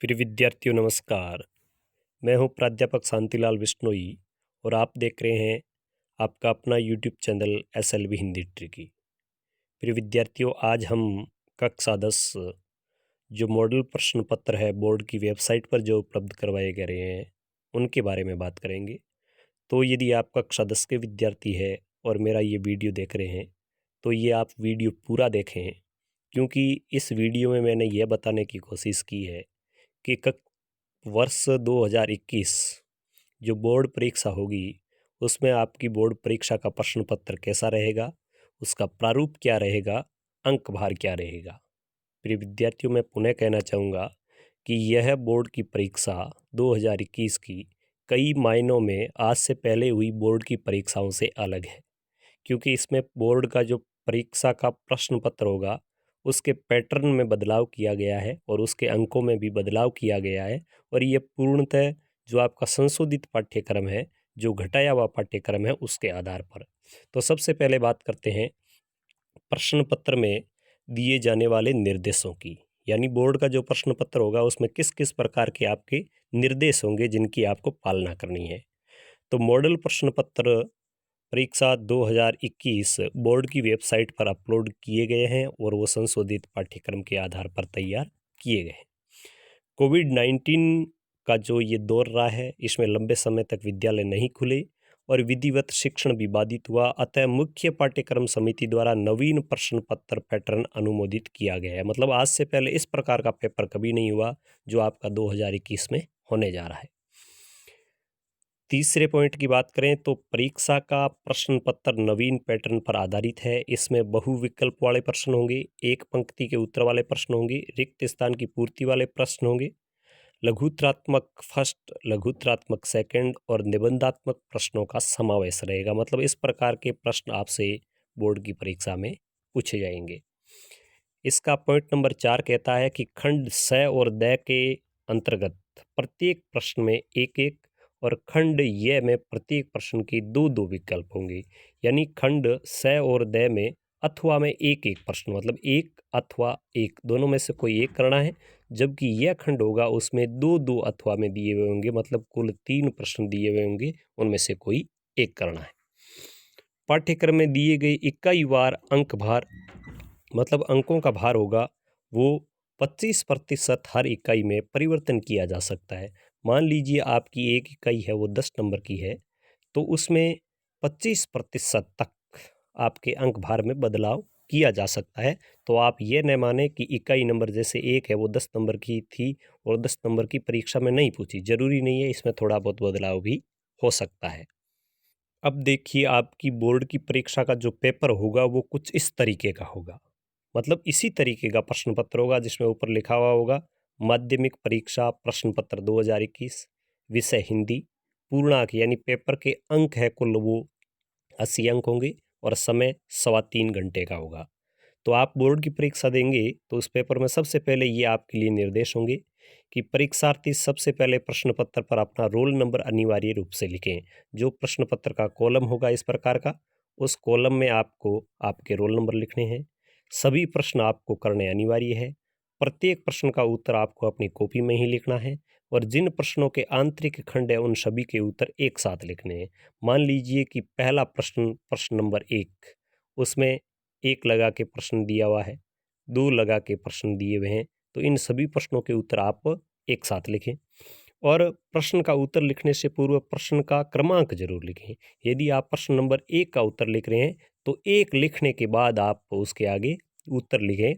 प्रिय विद्यार्थियों नमस्कार। मैं हूं प्राध्यापक शांतिलाल बिश्नोई और आप देख रहे हैं आपका अपना YouTube channel SLV Hindi tricky. प्रिय विद्यार्थियों, आज हम कक्षा 10 जो मॉडल प्रश्न पत्र है बोर्ड की वेबसाइट पर जो उपलब्ध करवाए गए हैं उनके बारे में बात करेंगे। तो यदि आप कक्षा 10 के विद्यार्थी है और मेरा ये वीडियो देख रहे हैं तो ये आप वीडियो पूरा देखें, क्योंकि इस वीडियो में मैंने यह बताने की कोशिश की है कि वर्ष 2021 जो बोर्ड परीक्षा होगी उसमें आपकी बोर्ड परीक्षा का प्रश्न पत्र कैसा रहेगा, उसका प्रारूप क्या रहेगा, अंक भार क्या रहेगा। प्रिय विद्यार्थियों, मैं पुनः कहना चाहूँगा कि यह बोर्ड की परीक्षा 2021 की कई मायनों में आज से पहले हुई बोर्ड की परीक्षाओं से अलग है, क्योंकि इसमें बोर्ड का जो परीक्षा का प्रश्न पत्र होगा उसके पैटर्न में बदलाव किया गया है और उसके अंकों में भी बदलाव किया गया है। और ये पूर्णतः जो आपका संशोधित पाठ्यक्रम है, जो घटाया हुआ पाठ्यक्रम है, उसके आधार पर। तो सबसे पहले बात करते हैं प्रश्न पत्र में दिए जाने वाले निर्देशों की, यानी बोर्ड का जो प्रश्न पत्र होगा उसमें किस किस प्रकार के आपके निर्देश होंगे जिनकी आपको पालना करनी है। तो मॉडल प्रश्न पत्र परीक्षा 2021 बोर्ड की वेबसाइट पर अपलोड किए गए हैं और वो संशोधित पाठ्यक्रम के आधार पर तैयार किए गए हैं। कोविड-19 का जो ये दौर रहा है इसमें लंबे समय तक विद्यालय नहीं खुले और विधिवत शिक्षण भी बाधित हुआ, अतः मुख्य पाठ्यक्रम समिति द्वारा नवीन प्रश्न पत्र पैटर्न अनुमोदित किया गया है। मतलब आज से पहले इस प्रकार का पेपर कभी नहीं हुआ जो आपका 2021 में होने जा रहा है। तीसरे पॉइंट की बात करें तो परीक्षा का प्रश्न पत्र नवीन पैटर्न पर आधारित है। इसमें बहुविकल्प वाले प्रश्न होंगे, एक पंक्ति के उत्तर वाले प्रश्न होंगे, रिक्त स्थान की पूर्ति वाले प्रश्न होंगे, लघुत्रात्मक फर्स्ट, लघुत्रात्मक सेकंड और निबंधात्मक प्रश्नों का समावेश रहेगा। मतलब इस प्रकार के प्रश्न आपसे बोर्ड की परीक्षा में पूछे जाएंगे। इसका पॉइंट नंबर 4 कहता है कि खंड स और द के अंतर्गत प्रत्येक प्रश्न में एक एक और खंड य में प्रत्येक प्रश्न के दो दो विकल्प होंगे। यानी खंड स और द में अथवा में एक एक प्रश्न, मतलब एक अथवा एक दोनों में से कोई एक करना है, जबकि यह खंड होगा उसमें दो दो अथवा में दिए हुए होंगे, मतलब कुल 3 प्रश्न दिए हुए होंगे, उनमें से कोई एक करना है। पाठ्यक्रम में दिए गए इकाई वार अंक भार, मतलब अंकों का भार होगा वो 25% हर इकाई में परिवर्तन किया जा सकता है। मान लीजिए आपकी एक इकाई है वो 10 नंबर की है, तो उसमें 25% तक आपके अंक भार में बदलाव किया जा सकता है। तो आप ये न माने कि इकाई नंबर जैसे एक है वो 10 नंबर की थी और 10 नंबर की परीक्षा में नहीं पूछी, जरूरी नहीं है, इसमें थोड़ा बहुत बदलाव भी हो सकता है। अब देखिए, आपकी बोर्ड की परीक्षा का जो पेपर होगा वो कुछ इस तरीके का होगा, मतलब इसी तरीके का प्रश्न पत्र होगा जिसमें ऊपर लिखा हुआ होगा माध्यमिक परीक्षा प्रश्न पत्र 2021, विषय हिंदी, पूर्णांक यानी पेपर के अंक है कुल वो 80 अंक होंगे और समय 3.25 घंटे का होगा। तो आप बोर्ड की परीक्षा देंगे तो उस पेपर में सबसे पहले ये आपके लिए निर्देश होंगे कि परीक्षार्थी सबसे पहले प्रश्न पत्र पर अपना रोल नंबर अनिवार्य रूप से लिखें। जो प्रश्न पत्र का कॉलम होगा इस प्रकार का, उस कॉलम में आपको आपके रोल नंबर लिखने हैं। सभी प्रश्न आपको करने अनिवार्य है। प्रत्येक प्रश्न का उत्तर आपको अपनी कॉपी में ही लिखना है और जिन प्रश्नों के आंतरिक खंड है उन सभी के उत्तर एक साथ लिखने हैं। मान लीजिए कि पहला प्रश्न, प्रश्न नंबर 1, उसमें 1 लगा के प्रश्न दिया हुआ है, 2 लगा के प्रश्न दिए हुए हैं, तो इन सभी प्रश्नों के उत्तर आप एक साथ लिखें और प्रश्न का उत्तर लिखने से पूर्व प्रश्न का क्रमांक जरूर लिखें। यदि आप प्रश्न नंबर 1 का उत्तर लिख रहे हैं तो 1 लिखने के बाद आप उसके आगे उत्तर लिखें,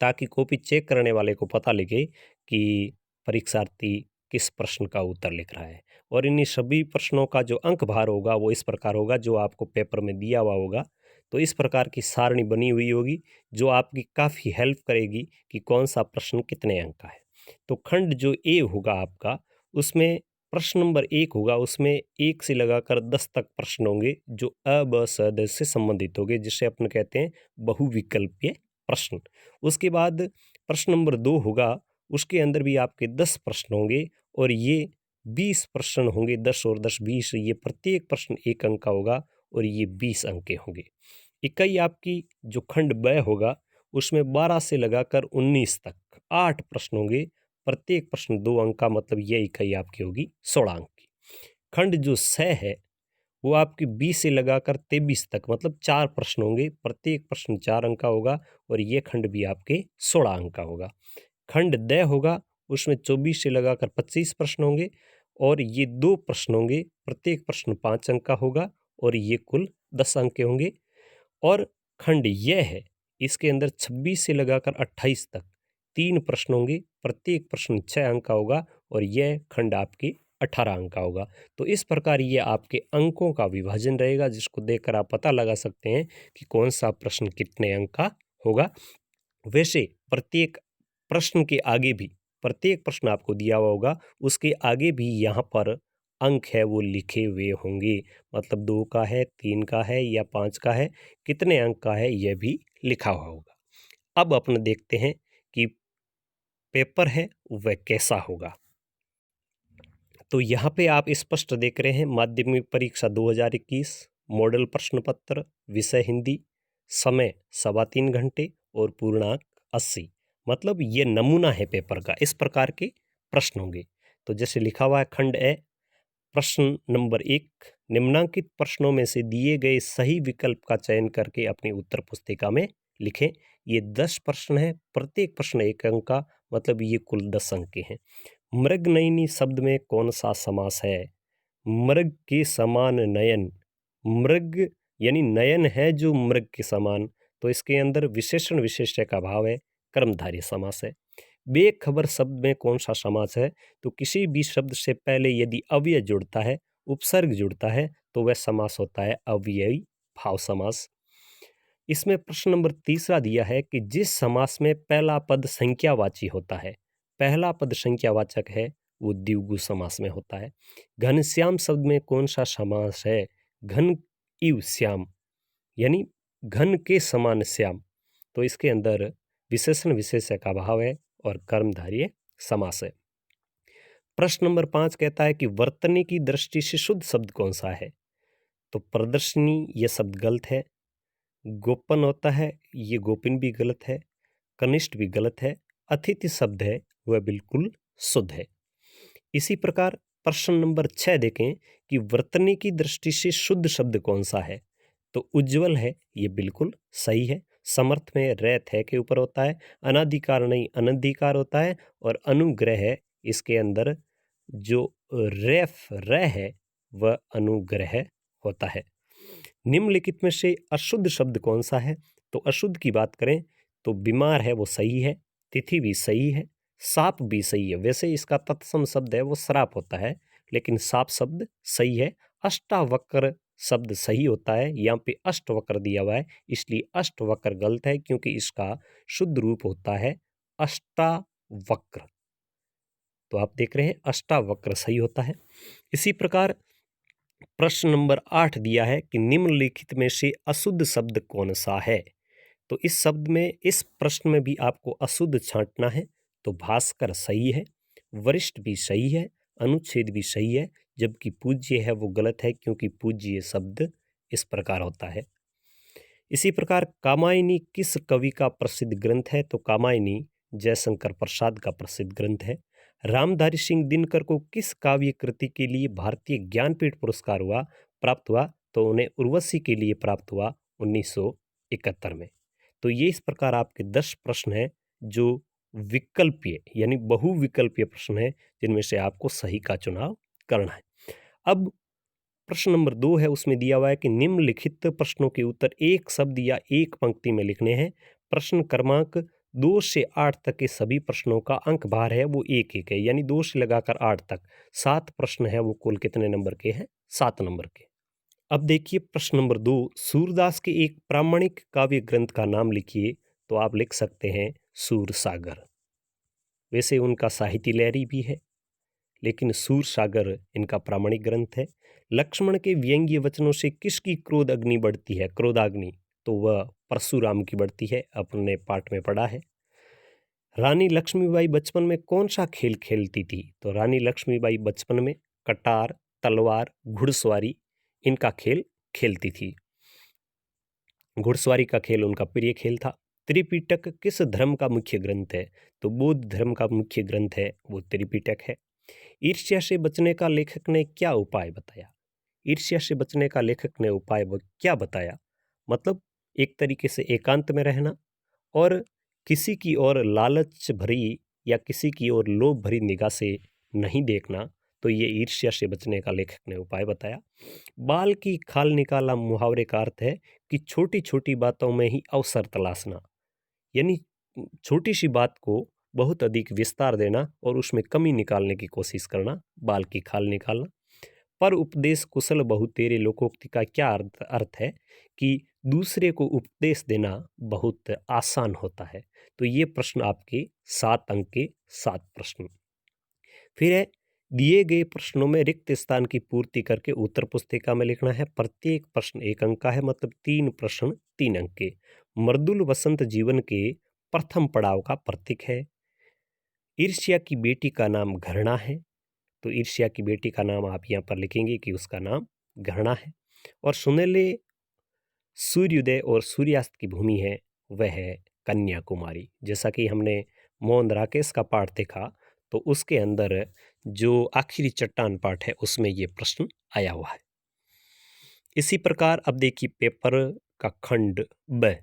ताकि कॉपी चेक करने वाले को पता लगे कि परीक्षार्थी किस प्रश्न का उत्तर लिख रहा है। और इन्हीं सभी प्रश्नों का जो अंक भार होगा वो इस प्रकार होगा जो आपको पेपर में दिया हुआ होगा। तो इस प्रकार की सारणी बनी हुई होगी जो आपकी काफ़ी हेल्प करेगी कि कौन सा प्रश्न कितने अंक का है। तो खंड जो ए होगा आपका, उसमें प्रश्न नंबर 1 होगा, उसमें 1 से लगाकर 10 तक प्रश्न होंगे जो अ ब स द से संबंधित होंगे, जिसे अपन कहते हैं बहुविकल्पीय प्रश्न। उसके बाद प्रश्न नंबर 2 होगा, उसके अंदर भी आपके 10 प्रश्न होंगे और ये 20 प्रश्न होंगे, 10 और 10 20, ये प्रत्येक प्रश्न 1 अंक का होगा और ये 20 अंक के होंगे। इकाई आपकी जो खंड ब होगा उसमें 12 से लगाकर 19 तक 8 प्रश्न होंगे, प्रत्येक प्रश्न 2 अंक का, मतलब ये इकाई आपकी होगी 16 अंक की। खंड जो 6 है वो आपकी 20 से लगाकर 23 तक, मतलब 4 प्रश्न होंगे, प्रत्येक प्रश्न 4 अंक का होगा और ये खंड भी आपके 16 अंक का होगा। खंड द होगा, उसमें 24 से लगाकर 25 प्रश्न होंगे और ये 2 प्रश्न होंगे, प्रत्येक प्रश्न 5 अंक का होगा और ये कुल 10 अंक के होंगे। और खंड यह है, इसके अंदर 26 से लगाकर 28 तक 3 प्रश्न होंगे, प्रत्येक प्रश्न 6 अंक का होगा और यह खंड आपके 18 अंक का होगा। तो इस प्रकार ये आपके अंकों का विभाजन रहेगा, जिसको देखकर आप पता लगा सकते हैं कि कौन सा प्रश्न कितने अंक का होगा। वैसे प्रत्येक प्रश्न के आगे भी, प्रत्येक प्रश्न आपको दिया हुआ होगा, उसके आगे भी यहाँ पर अंक है वो लिखे हुए होंगे, मतलब 2 का है, 3 का है या 5 का है, कितने अंक का है यह भी लिखा हुआ होगा। अब अपने देखते हैं कि पेपर है वह कैसा होगा। तो यहाँ पे आप स्पष्ट देख रहे हैं, माध्यमिक परीक्षा 2021, मॉडल प्रश्न पत्र, विषय हिंदी, समय 3.25 घंटे और पूर्णांक 80, मतलब ये नमूना है पेपर का, इस प्रकार के प्रश्न होंगे। तो जैसे लिखा हुआ है खंड ए, प्रश्न नंबर 1, निम्नांकित प्रश्नों में से दिए गए सही विकल्प का चयन करके अपनी उत्तर पुस्तिका में लिखें। ये 10 प्रश्न है, प्रत्येक प्रश्न 1 अंक का, मतलब ये कुल 10 अंक के हैं। मृगनयनी शब्द में कौन सा समास है? मृग के समान नयन, मृग यानी नयन है जो मृग के समान, तो इसके अंदर विशेषण विशेष्य का भाव है, कर्मधारय समास है। बेखबर शब्द में कौन सा समास है? तो किसी भी शब्द से पहले यदि अव्यय जुड़ता है, उपसर्ग जुड़ता है, तो वह समास होता है अव्ययी भाव समास। इसमें प्रश्न नंबर 3 दिया है कि जिस समास में पहला पद संख्यावाची होता है, पहला पद संख्यावाचक है, वो द्विगु समास में होता है। घनश्याम शब्द में कौन सा समास है? घन इव श्याम, यानी घन के समान श्याम, तो इसके अंदर विशेषण विशेष्य का भाव है और कर्मधारय समास है। प्रश्न नंबर 5 कहता है कि वर्तनी की दृष्टि से शुद्ध शब्द कौन सा है? तो प्रदर्शनी यह शब्द गलत है, गोपन होता है, ये गोपिन भी गलत है, कनिष्ठ भी गलत है, अतिथि शब्द है वह बिल्कुल शुद्ध है। इसी प्रकार प्रश्न नंबर 6 देखें कि वर्तनी की दृष्टि से शुद्ध शब्द कौन सा है? तो उज्जवल है, ये बिल्कुल सही है। समर्थ में रैत है के ऊपर होता है, अनाधिकार नहीं अनधिकार होता है, और अनुग्रह है, इसके अंदर जो रेफ रह है वह अनुग्रह होता है। निम्नलिखित में से अशुद्ध शब्द कौन सा है? तो अशुद्ध की बात करें तो बीमार है वो सही है, तिथि भी सही है, साप भी सही है। वैसे इसका तत्सम शब्द है वो श्राप होता है, लेकिन साप शब्द सही है। अष्टावक्र शब्द सही होता है, यहाँ पे अष्टवक्र दिया हुआ है, इसलिए अष्टवक्र गलत है, क्योंकि इसका शुद्ध रूप होता है अष्टावक्र। तो आप देख रहे हैं अष्टावक्र सही होता है। इसी प्रकार प्रश्न नंबर 8 दिया है कि निम्नलिखित में से अशुद्ध शब्द कौन सा है? तो इस प्रश्न में भी आपको अशुद्ध छांटना है। तो भास्कर सही है, वरिष्ठ भी सही है, अनुच्छेद भी सही है, जबकि पूज्य है वो गलत है, क्योंकि पूज्य शब्द इस प्रकार होता है। इसी प्रकार कामायनी किस कवि का प्रसिद्ध ग्रंथ है? तो कामायनी जयशंकर प्रसाद का प्रसिद्ध ग्रंथ है। रामधारी सिंह दिनकर को किस काव्य कृति के लिए भारतीय ज्ञानपीठ पुरस्कार प्राप्त हुआ? तो उन्हें उर्वशी के लिए प्राप्त हुआ 1971 में। तो ये इस प्रकार आपके 10 प्रश्न हैं जो विकल्पीय यानी बहुविकल्पीय प्रश्न हैं, जिनमें से आपको सही का चुनाव करना है। अब प्रश्न नंबर 2 है, उसमें दिया हुआ है कि निम्नलिखित प्रश्नों के उत्तर एक शब्द या एक पंक्ति में लिखने हैं। प्रश्न क्रमांक 2 से 8 तक के सभी प्रश्नों का अंक भार है वो 1-1 है, यानी 2 से लगाकर 8 तक 7 प्रश्न है वो कुल कितने नंबर के हैं? 7 नंबर के। अब देखिए प्रश्न नंबर 2, सूरदास के एक प्रामाणिक काव्य ग्रंथ का नाम लिखिए। तो आप लिख सकते हैं सूरसागर। वैसे उनका साहित्य लहरी भी है, लेकिन सूरसागर इनका प्रामाणिक ग्रंथ है। लक्ष्मण के व्यंग्य वचनों से किसकी क्रोध अग्नि बढ़ती है? क्रोधाग्नि, तो वह परशुराम की बढ़ती है, अपने पाठ में पढ़ा है। रानी लक्ष्मीबाई बचपन में कौन सा खेल खेलती थी? तो रानी लक्ष्मीबाई बचपन में कटार, तलवार, घुड़सवारी इनका खेल खेलती थी। घुड़सवारी का खेल उनका प्रिय खेल था। त्रिपिटक किस धर्म का मुख्य ग्रंथ है? तो बौद्ध धर्म का मुख्य ग्रंथ है वो त्रिपिटक है। ईर्ष्या से बचने का लेखक ने क्या उपाय बताया? ईर्ष्या से बचने का लेखक ने उपाय वो क्या बताया? मतलब एक तरीके से एकांत में रहना और किसी की ओर लालच भरी या किसी की ओर लोभ भरी निगाह से नहीं देखना, तो ये ईर्ष्या से बचने का लेखक ने उपाय बताया। बाल की खाल निकाला मुहावरे का अर्थ है कि छोटी छोटी बातों में ही अवसर तलाशना, यानी छोटी सी बात को बहुत अधिक विस्तार देना और उसमें कमी निकालने की कोशिश करना, बाल की खाल निकालना। पर उपदेश कुशल बहु तेरे लोकोक्ति का क्या अर्थ है कि दूसरे को उपदेश देना बहुत आसान होता है। तो ये प्रश्न आपके 7 अंक के 7 प्रश्न। फिर है दिए गए प्रश्नों में रिक्त स्थान की पूर्ति करके उत्तर पुस्तिका में लिखना है। प्रत्येक प्रश्न 1 अंक का है, मतलब 3 प्रश्न 3 अंक के। मृदुल वसंत जीवन के प्रथम पड़ाव का प्रतीक है। ईर्ष्या की बेटी का नाम घृणा है, तो ईर्ष्या की बेटी का नाम आप यहाँ पर लिखेंगे कि उसका नाम घृणा है। और सुनहले सूर्योदय और सूर्यास्त की भूमि है वह है कन्याकुमारी। जैसा कि हमने मोहन राकेश का पाठ देखा, तो उसके अंदर जो आखिरी चट्टान पाठ है उसमें ये प्रश्न आया हुआ है। इसी प्रकार अब देखिए पेपर का खंड ब,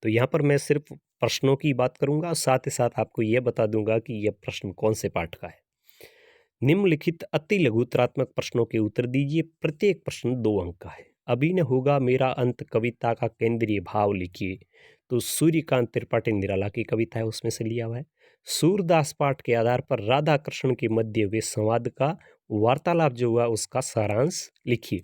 तो यहाँ पर मैं सिर्फ प्रश्नों की बात करूंगा, साथ ही साथ आपको यह बता दूंगा कि यह प्रश्न कौन से पाठ का है। निम्नलिखित अति लघुतरात्मक प्रश्नों के उत्तर दीजिए। प्रत्येक प्रश्न 2 अंक का है। अभी न होगा मेरा अंत कविता का केंद्रीय भाव लिखिए, तो सूर्यकांत त्रिपाठी निराला की कविता है उसमें से लिया हुआ है। सूरदास पाठ के आधार पर राधा कृष्ण के मध्य वे संवाद का वार्तालाप जो हुआ उसका सारांश लिखिए।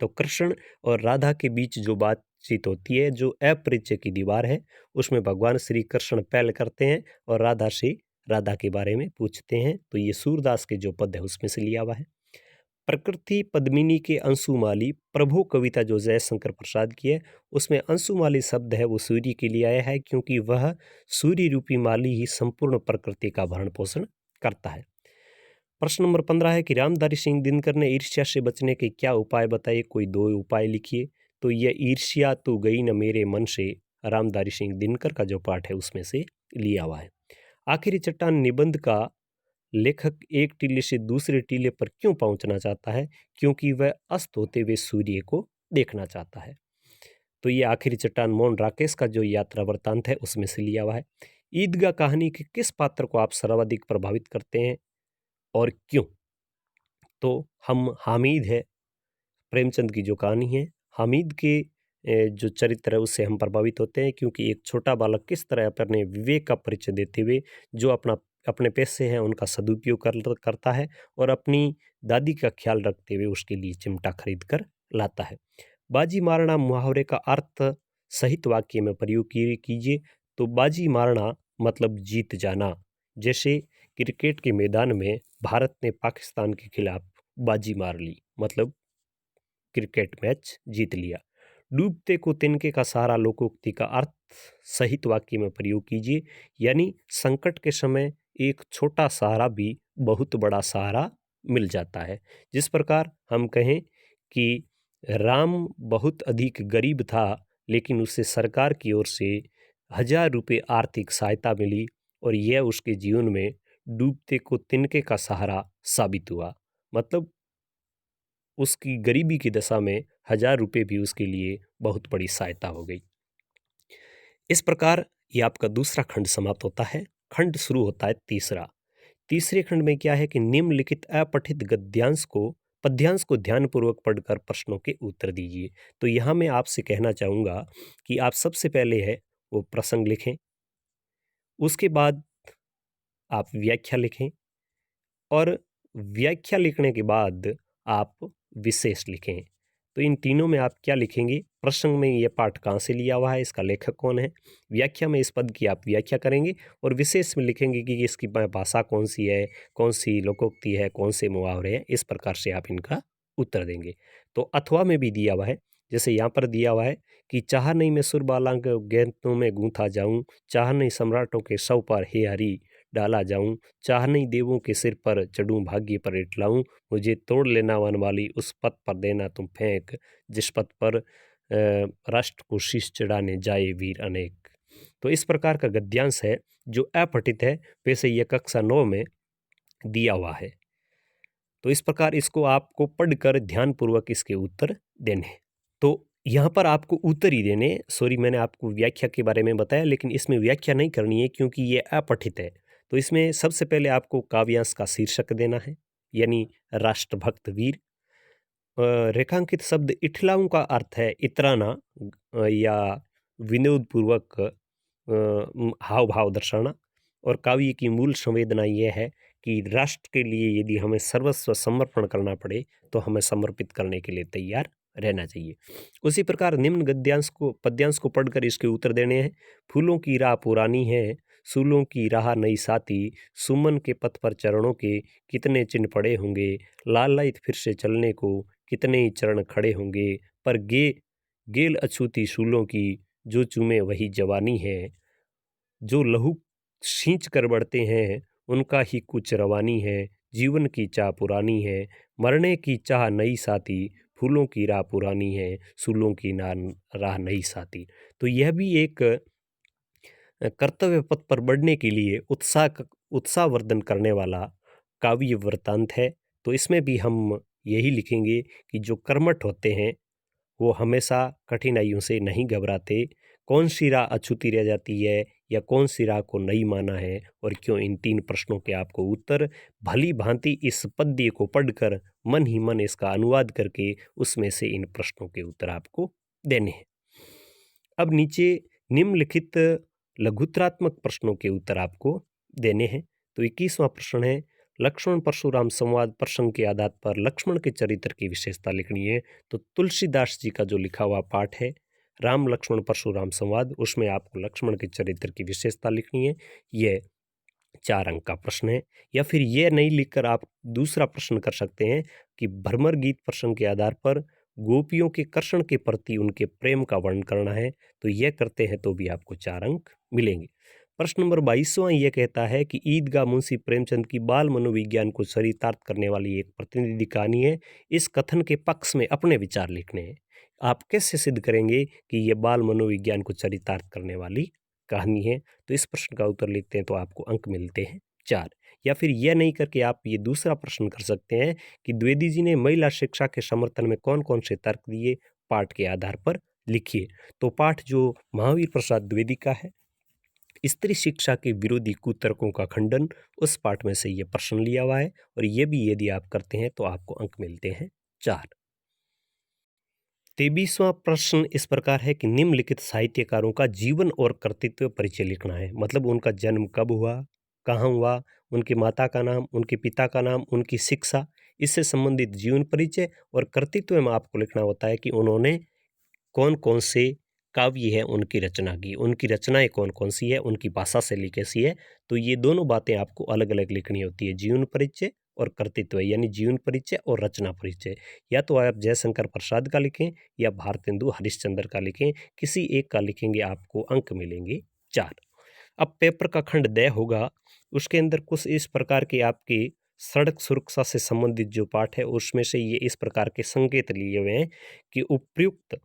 तो कृष्ण और राधा के बीच जो बातचीत होती है, जो अपरिचय की दीवार है, उसमें भगवान श्री कृष्ण पहल करते हैं और राधा से राधा के बारे में पूछते हैं। तो ये सूरदास के जो पद है उसमें से लिया हुआ है। प्रकृति पद्मिनी के अंशुमाली प्रभु कविता जो जयशंकर प्रसाद की है, उसमें अंशुमाली शब्द है वो सूर्य के लिए आया है, क्योंकि वह सूर्य रूपी माली ही संपूर्ण प्रकृति का भरण पोषण करता है। प्रश्न नंबर 15 है कि रामधारी सिंह दिनकर ने ईर्ष्या से बचने के क्या उपाय बताए? कोई 2 उपाय लिखिए। तो यह ईर्ष्या तो गई न मेरे मन से रामधारी सिंह दिनकर का जो पाठ है उसमें से लिया हुआ है। आखिरी चट्टान निबंध का लेखक एक टीले से दूसरे टीले पर क्यों पहुंचना चाहता है? क्योंकि वह अस्त होते हुए सूर्य को देखना चाहता है। तो ये आखिरी चट्टान मोहन राकेश का जो यात्रा वृत्तांत है उसमें से लिया हुआ है। ईदगाह कहानी के किस पात्र को आप सर्वाधिक प्रभावित करते हैं और क्यों? तो हम हामिद है, प्रेमचंद की जो कहानी है, हामिद के जो चरित्र है उससे हम प्रभावित होते हैं, क्योंकि एक छोटा बालक किस तरह अपने विवेक का परिचय देते हुए जो अपने पैसे हैं उनका सदुपयोग करता है और अपनी दादी का ख्याल रखते हुए उसके लिए चिमटा खरीद कर लाता है। बाजी मारना मुहावरे का अर्थ सहित वाक्य में प्रयोग कीजिए। तो बाजी मारना मतलब जीत जाना। जैसे क्रिकेट के मैदान में भारत ने पाकिस्तान के खिलाफ बाजी मार ली, मतलब क्रिकेट मैच जीत लिया। डूबते को तिनके का सहारा लोकोक्ति का अर्थ सहित वाक्य में प्रयोग कीजिए, यानी संकट के समय एक छोटा सहारा भी बहुत बड़ा सहारा मिल जाता है। जिस प्रकार हम कहें कि राम बहुत अधिक गरीब था, लेकिन उसे सरकार की ओर से 1000 रुपये आर्थिक सहायता मिली और यह उसके जीवन में डूबते को तिनके का सहारा साबित हुआ। मतलब उसकी गरीबी की दशा में 1000 रुपये भी उसके लिए बहुत बड़ी सहायता हो गई। इस प्रकार ये आपका दूसरा खंड समाप्त होता है। खंड शुरू होता है तीसरा। तीसरे खंड में क्या है कि निम्नलिखित अपठित पद्यांश को ध्यानपूर्वक पढ़कर प्रश्नों के उत्तर दीजिए। तो यहाँ मैं आपसे कहना चाहूँगा कि आप सबसे पहले है वो प्रसंग लिखें, उसके बाद आप व्याख्या लिखें और व्याख्या लिखने के बाद आप विशेष लिखें। तो इन तीनों में आप क्या लिखेंगे? प्रसंग में ये पाठ कहाँ से लिया हुआ है, इसका लेखक कौन है, व्याख्या में इस पद की आप व्याख्या करेंगे और विशेष में लिखेंगे कि इसकी भाषा कौन सी है, कौन सी लोकोक्ति है, कौन से मुहावरे हैं। इस प्रकार से आप इनका उत्तर देंगे। तो अथवा में भी दिया हुआ है, जैसे यहाँ पर दिया हुआ है कि चाह नहीं मैं सुरबालांग गैंतों में गूंथा जाऊं, चाह नहीं सम्राटों के सौ पर हे हरी डाला जाऊं, चाह नहीं देवों के सिर पर चढ़ूं भाग्य पर इटलाऊं, मुझे तोड़ लेना वन वाली उस पथ पर देना तुम फेंक, जिस पथ पर राष्ट्र को शीश चढ़ाने जाए वीर अनेक। तो इस प्रकार का गद्यांश है जो अपठित है, वैसे ये कक्षा 9 में दिया हुआ है। तो इस प्रकार इसको आपको पढ़कर ध्यानपूर्वक इसके उत्तर देने हैं। तो यहाँ पर आपको उत्तर ही देने, सॉरी मैंने आपको व्याख्या के बारे में बताया, लेकिन इसमें व्याख्या नहीं करनी है क्योंकि ये अपठित है। तो इसमें सबसे पहले आपको काव्यांश का शीर्षक देना है, यानी राष्ट्रभक्त वीर। रेखांकित शब्द इठलाऊ का अर्थ है इतराना या विनोदपूर्वक हाव भाव दर्शाना। और काव्य की मूल संवेदना यह है कि राष्ट्र के लिए यदि हमें सर्वस्व समर्पण करना पड़े तो हमें समर्पित करने के लिए तैयार रहना चाहिए। उसी प्रकार निम्न पद्यांश को पढ़कर इसके उत्तर देने हैं। फूलों की राह पुरानी है, सूलों की राह नई साथी, सुमन के पथ पर चरणों के कितने चिन्ह पड़े होंगे, लालायित फिर से चलने को कितने ही चरण खड़े होंगे, पर गेल अछूती सूलों की जो चूमे वही जवानी है, जो लहू सींच कर बढ़ते हैं उनका ही कुछ रवानी है, जीवन की चाह पुरानी है, मरने की चाह नई साथी, फूलों की राह पुरानी है, सूलों की राह नई साथी। तो यह भी एक कर्तव्य पथ पर बढ़ने के लिए उत्साहवर्धन करने वाला काव्य वृत्तांत है। तो इसमें भी हम यही लिखेंगे कि जो कर्मठ होते हैं वो हमेशा कठिनाइयों से नहीं घबराते। कौन सी राह अछूती रह जाती है या कौन सी राह को नहीं माना है और क्यों, इन 3 प्रश्नों के आपको उत्तर भली भांति इस पद्य को पढ़कर मन ही मन इसका अनुवाद करके उसमें से इन प्रश्नों के उत्तर आपको देने हैं। अब नीचे निम्नलिखित लघुत्रात्मक प्रश्नों के उत्तर आपको देने हैं। तो 21वां प्रश्न है, लक्ष्मण परशुराम संवाद प्रसंग के आधार पर लक्ष्मण के चरित्र की विशेषता लिखनी है। तो तुलसीदास जी का जो लिखा हुआ पाठ है राम लक्ष्मण परशुराम संवाद, उसमें आपको लक्ष्मण के चरित्र की विशेषता लिखनी है। यह 4 अंक का प्रश्न है। या फिर यह नहीं लिखकर आप दूसरा प्रश्न कर सकते हैं कि भ्रमर गीत प्रसंग के आधार पर गोपियों के कृष्ण के प्रति उनके प्रेम का वर्णन करना है। तो यह करते हैं तो भी आपको 4 अंक मिलेंगे। प्रश्न नंबर 22वां यह कहता है कि ईदगाह मुंशी प्रेमचंद की बाल मनोविज्ञान को चरितार्थ करने वाली एक प्रतिनिधि कहानी है। इस कथन के पक्ष में अपने विचार लिखने हैं। आप कैसे सिद्ध करेंगे कि यह बाल मनोविज्ञान को चरितार्थ करने वाली कहानी है? तो इस प्रश्न का उत्तर लिखते हैं तो आपको अंक मिलते हैं 4। या फिर यह नहीं करके आप ये दूसरा प्रश्न कर सकते हैं कि द्विवेदी जी ने महिला शिक्षा के समर्थन में कौन कौन से तर्क दिए, पाठ के आधार पर लिखिए। तो पाठ जो महावीर प्रसाद द्विवेदी का है, स्त्री शिक्षा के विरोधी कुतर्कों का खंडन, उस पाठ में से ये प्रश्न लिया हुआ है। और ये भी यदि आप करते हैं तो आपको अंक मिलते हैं 4। 23वां प्रश्न इस प्रकार है कि निम्नलिखित साहित्यकारों का जीवन और कर्तृत्व परिचय लिखना है। मतलब उनका जन्म कब हुआ, कहाँ हुआ, उनकी माता का नाम, उनके पिता का नाम, उनकी शिक्षा, इससे संबंधित जीवन परिचय। और कर्तृत्व में आपको लिखना होता है कि उन्होंने कौन कौन से काव्य है उनकी रचना की, उनकी रचनाएं कौन कौन सी है, उनकी भाषा शैली कैसी है। तो ये दोनों बातें आपको अलग अलग लिखनी होती है, जीवन परिचय और कर्तृत्व, यानी जीवन परिचय और रचना परिचय। या तो आप जयशंकर प्रसाद का लिखें या भारतेंदु हरिश्चंद्र का लिखें, किसी एक का लिखेंगे आपको अंक मिलेंगे 4। अब पेपर का खंड द होगा, उसके अंदर कुछ इस प्रकार के आपके सड़क सुरक्षा से संबंधित जो पाठ है उसमें से ये इस प्रकार के संकेत लिए हुए हैं कि उपयुक्त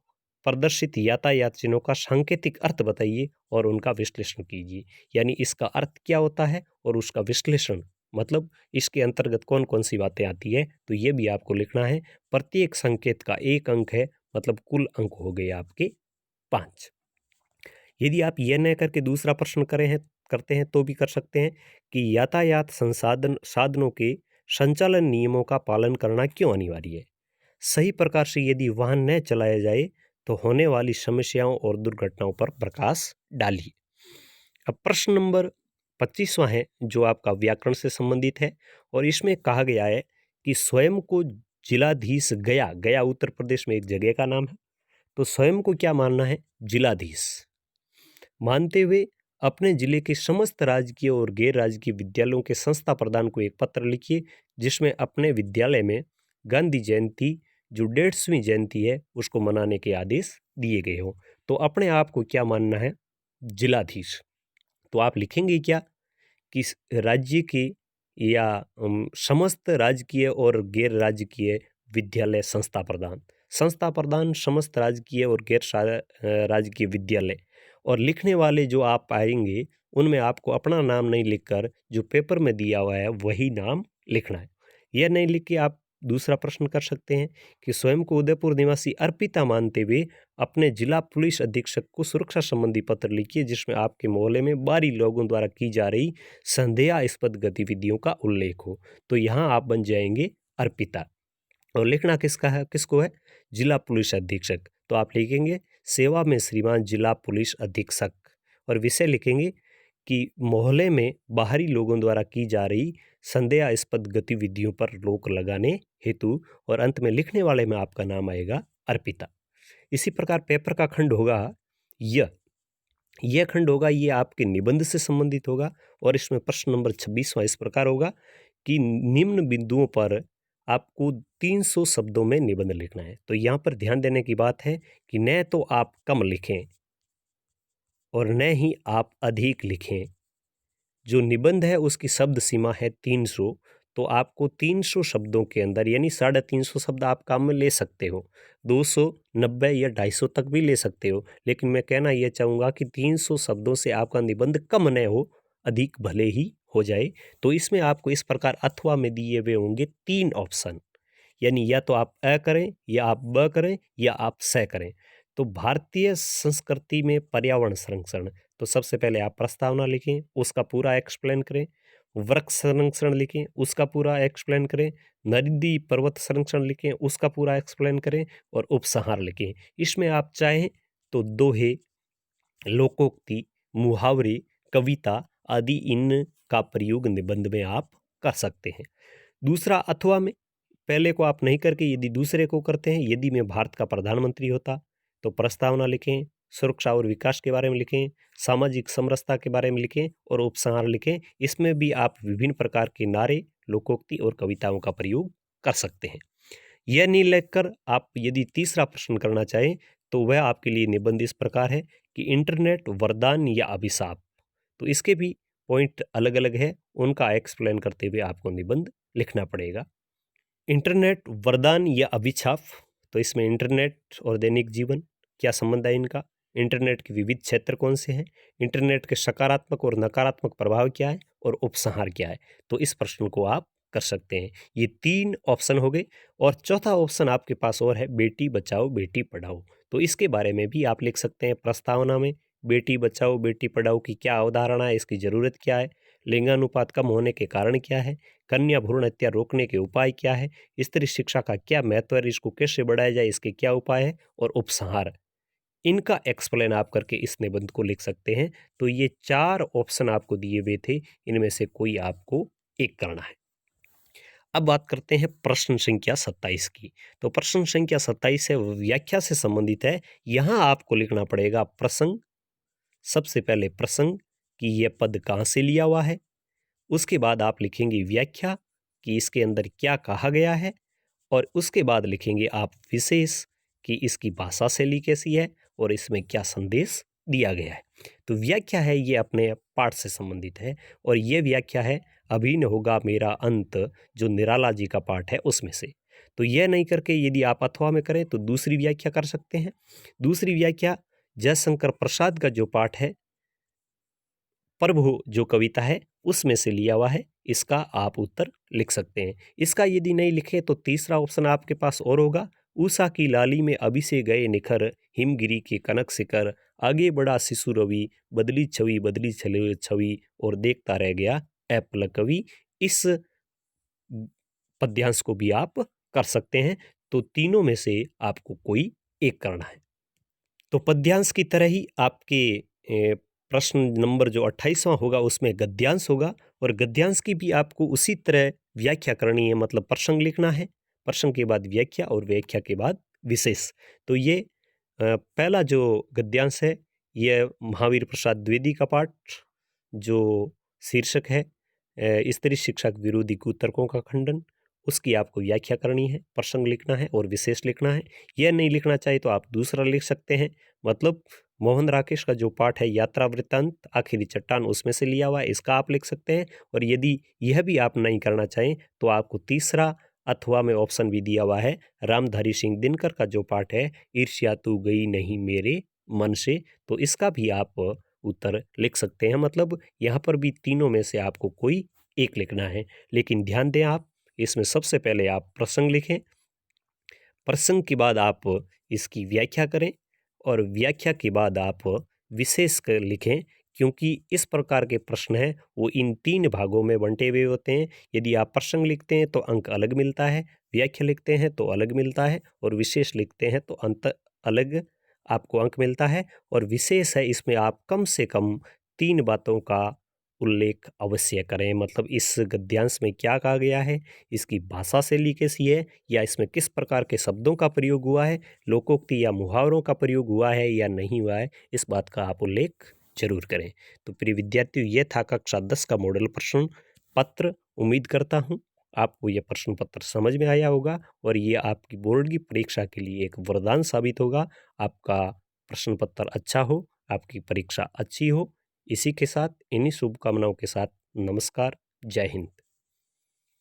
प्रदर्शित यातायात चिन्हों का सांकेतिक अर्थ बताइए और उनका विश्लेषण कीजिए। यानी इसका अर्थ क्या होता है और उसका विश्लेषण, मतलब इसके अंतर्गत कौन कौन सी बातें आती है, तो ये भी आपको लिखना है। प्रत्येक संकेत का 1 अंक है, मतलब कुल अंक हो गए आपके 5। यदि आप यह न करके दूसरा प्रश्न करते हैं तो भी कर सकते हैं कि यातायात साधनों के संचालन नियमों का पालन करना क्यों अनिवार्य है। सही प्रकार से यदि वाहन न चलाया जाए तो होने वाली समस्याओं और दुर्घटनाओं पर प्रकाश डालिए। अब प्रश्न नंबर 25वां है जो आपका व्याकरण से संबंधित है। और इसमें कहा गया है कि स्वयं को जिलाधीश गया उत्तर प्रदेश में एक जगह का नाम है। तो स्वयं को क्या मानना है, जिलाधीश मानते हुए अपने जिले के समस्त राजकीय और गैर राजकीय विद्यालयों के संस्था प्रधान को एक पत्र लिखिए जिसमें अपने विद्यालय में गांधी जयंती जो 150वीं जयंती है उसको मनाने के आदेश दिए गए हो। तो अपने आप को क्या मानना है, जिलाधीश। तो आप लिखेंगे क्या कि राज्य के या समस्त राजकीय और गैर राजकीय विद्यालय संस्था प्रधान समस्त राजकीय और गैर राजकीय विद्यालय और लिखने वाले जो आप पाएंगे उनमें आपको अपना नाम नहीं लिखकर जो पेपर में दिया हुआ है वही नाम लिखना है। यह नहीं लिख के आप दूसरा प्रश्न कर सकते हैं कि स्वयं को उदयपुर निवासी अर्पिता मानते हुए अपने जिला पुलिस अधीक्षक को सुरक्षा संबंधी पत्र लिखिए जिसमें आपके मोहल्ले में बाहरी लोगों द्वारा की जा रही संदेहास्पद गतिविधियों का उल्लेख हो। तो यहाँ आप बन जाएंगे अर्पिता। और लिखना किसका है, किसको है? जिला पुलिस अधीक्षक। तो आप लिखेंगे सेवा में श्रीमान जिला पुलिस अधीक्षक और विषय लिखेंगे कि मोहल्ले में बाहरी लोगों द्वारा की जा रही संदेहास्पद गतिविधियों पर रोक लगाने हेतु, और अंत में लिखने वाले में आपका नाम आएगा अर्पिता। इसी प्रकार पेपर का खंड होगा यह खंड होगा, ये आपके निबंध से संबंधित होगा और इसमें प्रश्न नंबर 26वां इस प्रकार होगा कि निम्न बिंदुओं पर आपको 300 शब्दों में निबंध लिखना है। तो यहाँ पर ध्यान देने की बात है कि न तो आप कम लिखें और न ही आप अधिक लिखें। जो निबंध है उसकी शब्द सीमा है 300, तो आपको 300 शब्दों के अंदर यानी 350 शब्द आप काम में ले सकते हो, 290 या 250 तक भी ले सकते हो, लेकिन मैं कहना यह चाहूँगा कि 300 शब्दों से आपका निबंध कम न हो, अधिक भले ही हो जाए। तो इसमें आपको इस प्रकार अथवा में दिए हुए होंगे 3 ऑप्शन, यानी या तो आप अ करें या आप ब करें या आप स करें। तो भारतीय संस्कृति में पर्यावरण संरक्षण, तो सबसे पहले आप प्रस्तावना लिखें, उसका पूरा एक्सप्लेन करें। वृक्ष संरक्षण लिखें, उसका पूरा एक्सप्लेन करें। नदी पर्वत संरक्षण लिखें, उसका पूरा एक्सप्लेन करें और उपसंहार लिखें। इसमें आप चाहें तो दोहे, लोकोक्ति, मुहावरे, कविता आदि इन का प्रयोग निबंध में आप कर सकते हैं। दूसरा अथवा में पहले को आप नहीं करके यदि दूसरे को करते हैं, यदि मैं भारत का प्रधानमंत्री होता तो प्रस्तावना लिखें, सुरक्षा और विकास के बारे में लिखें, सामाजिक समरसता के बारे में लिखें और उपसंहार लिखें। इसमें भी आप विभिन्न प्रकार के नारे, लोकोक्ति और कविताओं का प्रयोग कर सकते हैं। यह नहीं लिखकर आप यदि तीसरा प्रश्न करना चाहें तो वह आपके लिए निबंध इस प्रकार है कि इंटरनेट वरदान या अभिशाप। तो इसके भी पॉइंट अलग अलग है, उनका एक्सप्लेन करते हुए आपको निबंध लिखना पड़ेगा। इंटरनेट वरदान या अभिशाप, तो इसमें इंटरनेट और दैनिक जीवन क्या संबंध है इनका, इंटरनेट के विविध क्षेत्र कौन से हैं, इंटरनेट के सकारात्मक और नकारात्मक प्रभाव क्या है और उपसंहार क्या है। तो इस प्रश्न को आप कर सकते हैं। ये 3 ऑप्शन हो गए और चौथा ऑप्शन आपके पास और है बेटी बचाओ बेटी पढ़ाओ। तो इसके बारे में भी आप लिख सकते हैं प्रस्तावना में। बेटी बचाओ बेटी पढ़ाओ की क्या अवधारणा है, इसकी ज़रूरत क्या है, लिंगानुपात कम होने के कारण क्या है, कन्या भ्रूण हत्या रोकने के उपाय क्या है, स्त्री शिक्षा का क्या महत्व है, इसको कैसे बढ़ाया जाए, इसके क्या उपाय है और उपसंहार, इनका एक्सप्लेन आप करके इस निबंध को लिख सकते हैं। तो ये 4 ऑप्शन आपको दिए हुए थे, इनमें से कोई आपको एक करना है। अब बात करते हैं प्रश्न संख्या 27 की। तो प्रश्न संख्या 27 है व्याख्या से संबंधित है। यहाँ आपको लिखना पड़ेगा प्रसंग, सबसे पहले प्रसंग कि यह पद कहाँ से लिया हुआ है, उसके बाद आप लिखेंगे व्याख्या कि इसके अंदर क्या कहा गया है, और उसके बाद लिखेंगे आप विशेष कि इसकी भाषा शैली कैसी है और इसमें क्या संदेश दिया गया है। तो व्याख्या है ये अपने पाठ से संबंधित है और ये व्याख्या है अभी न होगा मेरा अंत, जो निराला जी का पाठ है उसमें से। तो यह नहीं करके यदि आप अथवा में करें तो दूसरी व्याख्या कर सकते हैं। दूसरी व्याख्या जयशंकर प्रसाद का जो पाठ है, प्रभु जो कविता है उसमें से लिया हुआ है, इसका आप उत्तर लिख सकते हैं। इसका यदि नहीं लिखे तो तीसरा ऑप्शन आपके पास और होगा, उषा की लाली में अभी से गए निखर, हिमगिरी के कनक शिखर, आगे बढ़ा शिशु रवि, बदली छवि और देखता रह गया ऐपल कवि। इस पद्यांश को भी आप कर सकते हैं। तो तीनों में से आपको कोई एक करना है। तो पद्यांश की तरह ही आपके प्रश्न नंबर जो 28वां होगा उसमें गद्यांश होगा और गद्यांश की भी आपको उसी तरह व्याख्या करनी है, मतलब प्रसंग लिखना है, प्रसंग के बाद व्याख्या और व्याख्या के बाद विशेष। तो ये पहला जो गद्यांश है यह महावीर प्रसाद द्विवेदी का पाठ जो शीर्षक है स्त्री शिक्षा विरोधी कुतर्कों का खंडन, उसकी आपको व्याख्या करनी है, प्रसंग लिखना है और विशेष लिखना है। यह नहीं लिखना चाहिए तो आप दूसरा लिख सकते हैं, मतलब मोहन राकेश का जो पाठ है यात्रा वृत्तांत आखिरी चट्टान उसमें से लिया हुआ है, इसका आप लिख सकते हैं। और यदि यह भी आप नहीं करना चाहें तो आपको तीसरा अथवा में ऑप्शन भी दिया हुआ है रामधारी सिंह दिनकर का जो पाठ है ईर्ष्या तू गई नहीं मेरे मन से, तो इसका भी आप उत्तर लिख सकते हैं। मतलब यहाँ पर भी तीनों में से आपको कोई एक लिखना है। लेकिन ध्यान दें आप, इसमें सबसे पहले आप प्रसंग लिखें, प्रसंग के बाद आप इसकी व्याख्या करें और व्याख्या के बाद आप विशेष कर लिखें, क्योंकि इस प्रकार के प्रश्न हैं वो इन 3 भागों में बँटे हुए होते हैं। यदि आप प्रसंग लिखते हैं तो अंक अलग मिलता है, व्याख्या लिखते हैं तो अलग मिलता है और विशेष लिखते हैं तो अंत अलग आपको अंक मिलता है। और विशेष है, इसमें आप कम से कम 3 बातों का उल्लेख अवश्य करें। मतलब इस गद्यांश में क्या कहा गया है, इसकी भाषा शैली कैसी है, या इसमें किस प्रकार के शब्दों का प्रयोग हुआ है, लोकोक्ति या मुहावरों का प्रयोग हुआ है या नहीं हुआ है, इस बात का आप उल्लेख जरूर करें। तो प्रिय विद्यार्थियों, ये था कक्षा 10 का मॉडल प्रश्न पत्र। उम्मीद करता हूँ आपको यह प्रश्न पत्र समझ में आया होगा और ये आपकी बोर्ड की परीक्षा के लिए एक वरदान साबित होगा। आपका प्रश्न पत्र अच्छा हो, आपकी परीक्षा अच्छी हो। इसी के साथ, इन्हीं शुभकामनाओं के साथ, नमस्कार, जय हिंद।